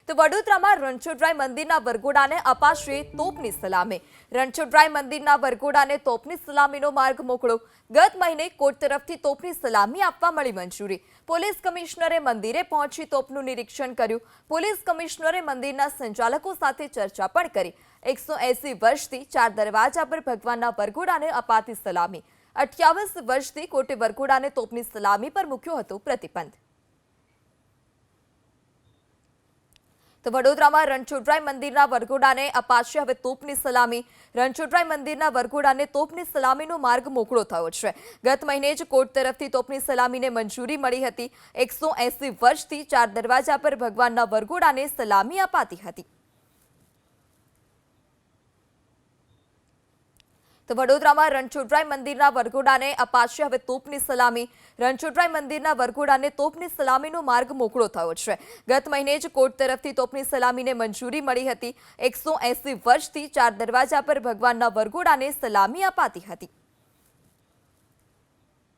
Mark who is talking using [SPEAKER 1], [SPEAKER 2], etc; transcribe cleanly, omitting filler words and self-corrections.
[SPEAKER 1] તો વડોદરામાં રણછોડરાય મંદિરના વરઘોડાને અપાશે તોપની સલામી। રણછોડરાય મંદિરના વરઘોડાને તોપની સલામીનો માર્ગ મોકળો। ગત મહિને કોર્ટ તરફથી તોપની સલામી આપવા મળી મંજૂરી। પોલીસ કમિશનરે મંદિરે પહોંચી તોપનું નિરીક્ષણ કર્યું। પોલીસ કમિશનરે મંદિરના સંચાલકો સાથે ચર્ચા પણ કરી। 180 વર્ષથી 4 દરવાજા પર ભગવાનના વરઘોડાને અપાતી સલામી। 28 વર્ષથી કોર્ટે વરઘોડાને તોપની સલામી પર મૂક્યો હતો પ્રતિબંધ। તો વડોદરામાં રણછોડરાય મંદિરના વરઘોડાને અપાશે હવે તોપની સલામી। રણછોડરાય મંદિરના વરઘોડાને તોપની સલામીનો માર્ગ મોકળો થયો છે। ગત મહિને જ કોર્ટ તરફથી તોપની સલામીને મંજૂરી મળી હતી। 180 વર્ષથી 4 દરવાજા પર ભગવાનના વરઘોડાને સલામી અપાતી હતી। તો વડોદરામાં રણછોડરાય મંદિરના વરઘોડાને અપાશે હવે તોપની સલામી। રણછોડરાય મંદિરના વરઘોડાને તોપની સલામીનો માર્ગ મોકળો થયો છે। ગત મહિને જ કોર્ટ તરફથી તોપની સલામીને મંજૂરી મળી હતી। 180 વર્ષથી 4 દરવાજા પર ભગવાનના વરઘોડાને સલામી અપાતી હતી।